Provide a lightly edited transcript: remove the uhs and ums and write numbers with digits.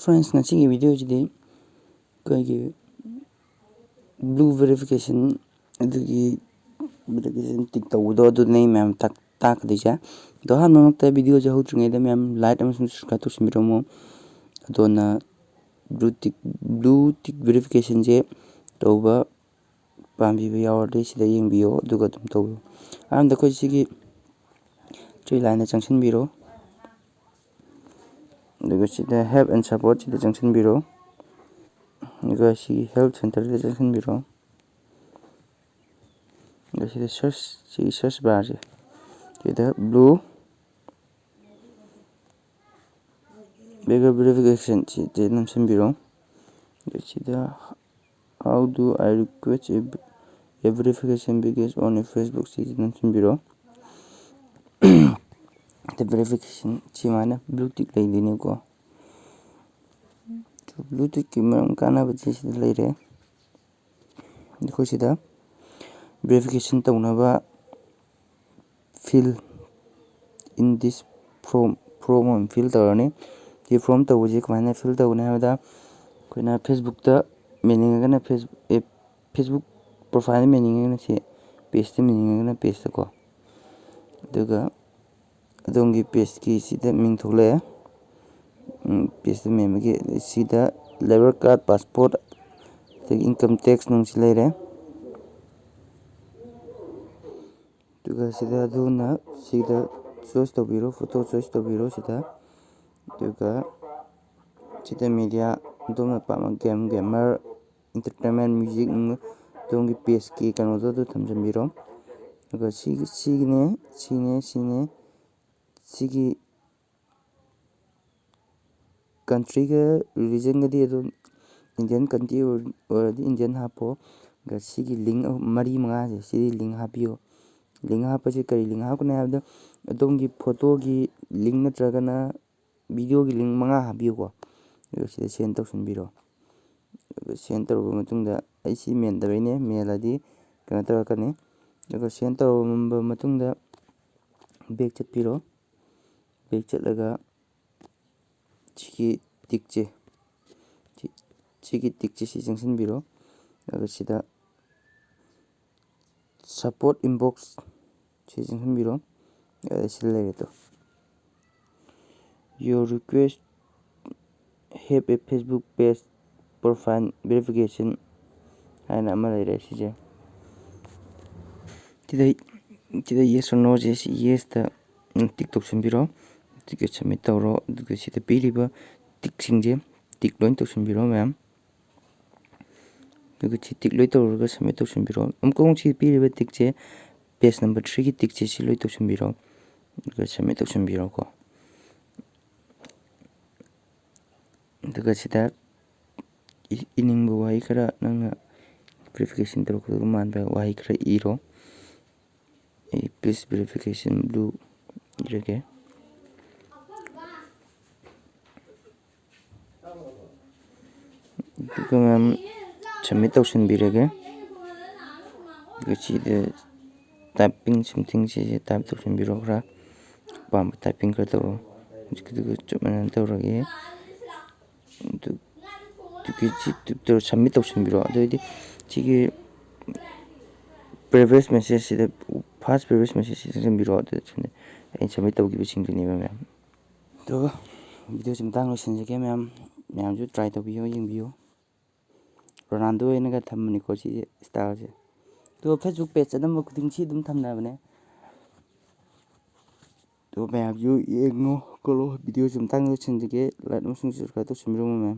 Friends, ngasiꯒꯤ ꯚꯤꯗꯤꯑꯣꯁꯤꯗꯤ ꯑꯩꯈꯣꯏꯒꯤ blue verification ꯑꯗꯨꯒꯤ verification ꯇꯤꯛ ꯇꯧꯕꯗꯣ ꯑꯗꯨꯅꯦ ꯃꯌꯥꯝ ꯇꯥꯛꯀꯗꯣꯏꯁꯦ꯫ ꯑꯗꯣ ꯑꯍꯥꯟꯕꯃꯛꯇ ꯚꯤꯗꯤꯑꯣꯁꯦ ꯍꯧꯗ꯭ꯔꯤꯉꯩꯗ ꯃꯌꯥꯝ ꯂꯥꯏꯛ ꯑꯃꯁꯨꯡ ꯁꯕꯁꯀ꯭ꯔꯥꯏꯕ ꯇꯧꯁꯤꯟꯕꯤꯔꯝꯃꯣ꯫ ꯑꯗꯣꯅ ꯕ꯭ꯂꯨ ꯇꯤꯛ ꯚꯦꯔꯤꯐꯤꯀꯦꯁꯟꯁꯦ ꯇꯧꯕ ꯄꯥꯝꯕꯤꯕ ꯌꯥꯎꯔꯗꯤ ꯁꯤꯗ ꯌꯦꯡꯕꯤꯌꯣ ꯑꯗꯨꯒ ꯑꯗꯨꯝ ꯇꯧꯕꯤꯌꯣ꯫ ꯑꯍꯥꯟꯕꯗ ꯑꯩꯈꯣꯏ ꯁꯤꯒꯤ ꯊ꯭ꯔꯤ ꯂꯥꯏꯟꯗ ꯆꯪꯁꯤꯟꯕꯤꯔꯣ꯫ ꯑꯗꯨꯒ ꯁꯤꯗ ꯍꯦꯜꯞ ꯑꯦꯟड ꯁꯄꯣꯔꯠ ꯁꯤꯗ ꯆꯪꯁꯤꯟꯕꯤꯔꯣ꯫ ꯑꯗꯨꯒ ꯁꯤꯒꯤ ꯍꯦꯜꯞ ꯁꯦꯟꯇꯔꯁꯤꯗ ꯆꯪꯁꯤꯟꯕꯤꯔꯣ꯫ ꯑꯗꯨꯒ ꯁꯤꯗ ꯁꯤꯒꯤ ꯁꯔꯆ ꯕꯥꯔꯁꯦ ꯁꯤꯗ ꯕ꯭ꯂꯨ ꯚꯦꯔꯤꯐꯤꯀꯦꯁꯟ ꯁꯤꯗ ꯅꯝꯁꯤꯟꯕꯤꯔꯣ꯫ ꯁꯤꯗ how do I request a verification package on a Facebook sꯤꯗ ꯅꯝꯁꯤꯟꯕꯤꯔꯣ꯫ ꯚꯦꯔꯤꯐꯤꯀꯦꯁꯟ ꯁꯨꯃꯥꯏꯅ ꯕ꯭ꯂꯨ ꯇꯤꯛ ꯂꯩꯗꯣꯏꯅꯦꯀꯣ꯫ ꯕ꯭ꯂꯨ ꯇꯤꯛꯀꯤ ꯃꯔꯝ ꯀꯥꯟꯅꯕꯁꯤ ꯁꯤꯗ ꯂꯩꯔꯦ꯫ ꯑꯩꯈꯣꯏ ꯁꯤꯗ ꯚꯦꯔꯤꯐꯤꯀꯦꯁꯟ ꯇꯧꯅꯕ fill in this form ꯑꯃ fill ꯇꯧꯔꯅꯤ꯫ ꯁꯤ ꯐꯣꯔꯝ ꯇꯧꯕꯁꯤ ꯀꯃꯥꯏꯅ fill ꯇꯧꯒꯅꯤ ꯍꯥꯏꯕꯗ ꯑꯩꯈꯣꯏꯅ ꯐꯦꯁꯕꯨꯛꯇ ꯃꯦꯟꯅꯤꯡꯉꯒꯅ ꯐꯦꯁꯕꯨꯛ ꯄ꯭ꯔꯣꯐꯥꯏꯜꯗ ꯃꯦꯟꯅꯤꯡꯉꯒꯅ ꯁꯤ ꯄꯦꯖꯇ ꯃꯦꯟꯅꯤꯡꯉꯒꯅ ꯄꯦꯖꯇꯀꯣ꯫ ꯑꯗꯨꯒ ꯑꯗꯣꯝꯒꯤ ꯄꯦꯖꯀꯤ ꯁꯤꯗ ꯃꯤꯡ ꯊꯣꯛꯂꯛꯑꯦ꯫ ꯄꯦꯖꯇ ꯃꯦꯟꯕꯒꯤ ꯁꯤꯗ ꯂꯦꯕꯔ ꯀꯥꯔꯗ, ꯄꯥꯁꯄꯣꯔꯠ, ꯑꯗꯒꯤ ꯏꯟꯀꯝ ꯇꯦꯛꯁ ꯅꯨꯡꯁꯤ ꯂꯩꯔꯦ꯫ ꯑꯗꯨꯒ ꯁꯤꯗ ꯑꯗꯨꯅ ꯁꯤꯗ ꯆꯣꯏꯁ ꯇꯧꯕꯤꯔꯣ, ꯐꯣꯇꯣ ꯆꯣꯏꯁ ꯇꯧꯕꯤꯔꯣ ꯁꯤꯗ꯫ ꯑꯗꯨꯒ ꯁꯤꯗ ꯃꯦꯗꯤꯌꯥ ꯑꯗꯣꯝꯅ ꯄꯥꯝꯕ ꯒꯦꯃꯔ, ꯏꯟꯇꯔꯇꯦꯟꯃꯦꯟ, ꯃ꯭ꯌꯨꯖꯤꯛ ꯑꯗꯣꯝꯒꯤ ꯄꯦꯖꯀꯤ ꯀꯩꯅꯣꯗꯣ ꯑꯗꯨ ꯊꯝꯖꯤꯟꯕꯤꯔꯣ꯫ ꯑꯗꯨꯒ ꯁꯤꯒꯤ ꯀꯟꯇ꯭ꯔꯤꯒ ꯔꯤꯂꯤꯖꯟꯒꯗꯤ ꯑꯗꯨꯝ ꯏꯟꯗꯤꯌꯟ ꯀꯟꯇ꯭ꯔꯤ ꯑꯣꯏꯔꯗꯤ ꯏꯟꯗꯤꯌꯟ ꯍꯥꯞꯄꯣ꯫ ꯑꯗꯨꯒ ꯁꯤꯒꯤ ꯂꯤꯡ ꯃꯔꯤ ꯃꯉꯥꯁꯦ ꯁꯤꯗꯤ ꯂꯤꯡ ꯍꯥꯞꯄꯤꯌꯣ꯫ ꯂꯤꯡ ꯍꯥꯞꯄꯁꯤ ꯀꯔꯤ ꯂꯤꯡ ꯍꯥꯞꯀꯅꯤ ꯍꯥꯏꯕꯗ ꯑꯗꯣꯝꯒꯤ ꯐꯣꯇꯣꯒꯤ ꯂꯤꯡ ꯅꯠꯇ꯭ꯔꯒꯅ ꯚꯤꯗꯤꯑꯣꯒꯤ ꯂꯤꯡ 5 ꯍꯥꯞꯄꯤꯌꯨꯀꯣ꯫ ꯑꯗꯨꯒ ꯁꯤꯗ ꯁꯦꯟ ꯇꯧꯁꯤꯟꯕꯤꯔꯣ꯫ ꯑꯗꯨꯒ ꯁꯦꯟ ꯇꯧꯔꯕ ꯃꯇꯨꯡꯗ ꯑꯩ ꯁꯤ ꯃꯦꯟꯗꯕꯩꯅꯦ, ꯃꯦꯜꯂꯗꯤ ꯀꯩꯅꯣ ꯇꯧꯔꯛꯀꯅꯤ꯫ ꯑꯗꯨꯒ ꯁꯦꯟ ꯇꯧꯔꯕ ꯃꯇꯨꯡꯗ ꯕꯦꯛ ꯆꯠꯄꯤꯔꯣ꯫ ꯕꯦꯛ ꯆꯠꯂꯒ ꯁꯤꯒꯤ ꯇꯤꯛꯁꯦ ꯁꯤ ꯆꯪꯁꯤꯟꯕꯤꯔꯣ꯫ ꯑꯗꯨꯒ ꯁꯤꯗ ꯁꯄꯣꯔꯠ ꯏꯟꯕꯣꯛꯁ ꯁꯤ ꯆꯪꯁꯤꯟꯕꯤꯔꯣ꯫ ꯁꯤꯗ ꯂꯩꯔꯦ꯫ Your request have a Facebook page profile verification 하나 아마 이래 시제. Tidak yes or no 제 yes 다 틱톡 준비로 틱 submit tꯧꯔꯣ ꯑꯗꯨꯒ ꯁꯤꯗ ꯄꯤꯔꯤꯕ ꯇꯤꯛꯁꯤꯡꯁꯦ ꯇꯤꯛ ꯂꯣꯏ ꯇꯧꯁꯤꯟꯕꯤꯔꯣ ꯃꯌꯥꯝ꯫ ꯑꯗꯨꯒ ꯁꯤ ꯇꯤꯛ ꯂꯣꯏ ꯇꯧꯔꯒ submit ꯇꯧꯁꯤꯟꯕꯤꯔꯣ꯫ ꯑꯃꯨꯛ ꯁꯤ ꯄꯤꯔꯤꯕ ꯇꯤꯛꯁꯦ ꯄꯦꯖ ꯅꯝꯕꯔ 3ꯒꯤ ꯇꯤꯛꯁꯦ ꯁꯤ ꯂꯣꯏ ꯇꯧꯁꯤꯟꯕꯤꯔꯣ꯫ ꯑꯗꯨꯒ submit ꯇꯧꯁꯤꯟꯕꯤꯔꯣꯀꯣ꯫ ꯑꯗꯨꯒ ꯁꯤꯗ ꯏꯅꯤꯡꯕ ꯋꯥꯍꯩ ꯈꯔ ꯅꯪꯅ ꯚꯦꯔꯤꯐꯤꯀꯦꯁꯟ ꯇꯧꯔꯛꯀꯗꯕ ꯃꯥꯟꯕ ꯋꯥꯍꯩ ꯈꯔ ꯏꯔꯣ꯫ Please verification blue 이렇게. 그러면 submit tꯧꯁꯤꯟꯕꯤꯔꯒꯦ. ꯑꯗꯨꯒ ꯁꯤꯗ ꯇꯥꯏꯄꯤꯡ ꯁꯝꯊꯤꯡꯁꯤ ꯇꯥꯏꯞ ꯇꯧꯁꯤꯟꯕꯤꯔꯣ ꯈꯔ ꯑꯄꯥꯝꯕ ꯇꯥꯏꯄꯤꯡ ꯈꯔ ꯇꯧꯔꯣ꯫ ꯍꯧꯖꯤꯛꯀꯤꯗꯨꯒ ꯆꯞ ꯃꯥꯟꯅꯅ ꯇꯧꯔꯒꯦ꯫ ꯑꯗꯨꯒ submit ꯇꯧꯁꯤꯟꯕꯤꯔꯣ꯫ ꯑꯗꯨꯑꯣꯏꯗꯤ ꯁꯤꯒꯤ ꯄ꯭ꯔꯤꯚꯤꯌꯁ ꯃꯦꯁꯦꯖꯁꯤꯗ ꯐꯥꯔꯁ ꯄ꯭ꯔꯤꯚꯤꯌꯁ ꯃꯦꯁꯦꯖꯁꯤ ꯆꯪꯁꯤꯟꯕꯤꯔꯣ꯫ ꯑꯗꯨꯗ ꯑꯩꯅ submit ꯇꯧꯈꯤꯕꯁꯤꯡꯗꯨꯅꯦꯕ ꯃꯌꯥꯝ꯫ ꯑꯗꯨꯒ ꯚꯤꯗꯤꯑꯣꯁꯤ ꯃꯇꯥꯡ ꯂꯣꯏꯁꯤꯟꯖꯒꯦ ꯃꯌꯥꯝꯁꯨ ꯇ꯭ꯔꯥꯏ ꯇꯧꯕꯤꯌꯣ, ꯌꯦꯡꯕꯤꯌꯣ꯫ ꯔꯣꯅꯥꯜꯗꯣ ꯍꯣꯏꯅꯒ ꯊꯝꯕꯅꯤꯀꯣ ꯁꯤꯁꯦ ꯁ꯭ꯇꯥꯏꯜꯁꯦ꯫ ꯑꯗꯨꯒ ꯐꯦꯁꯕꯨꯛ ꯄꯦꯖ ꯑꯅꯝꯕ ꯈꯨꯗꯤꯡ ꯁꯤ ꯑꯗꯨꯝ ꯊꯝꯅꯕꯅꯦ꯫ ꯑꯗꯨꯒ ꯃꯌꯥꯝꯁꯨ ꯌꯦꯡꯉꯣ ꯈꯣꯠꯂꯣ ꯚꯤꯗꯤꯑꯣꯁꯤ ꯃꯇꯥꯡ ꯂꯣꯏꯁꯤꯟꯖꯒꯦ꯫ ꯂꯥꯏꯛ ꯑꯃꯁꯨꯡ ꯁꯕꯁꯀ꯭ꯔꯥꯏꯕ ꯇꯧꯁꯤꯟꯕꯤꯔꯝꯃꯣ ꯃꯌꯥꯝ꯫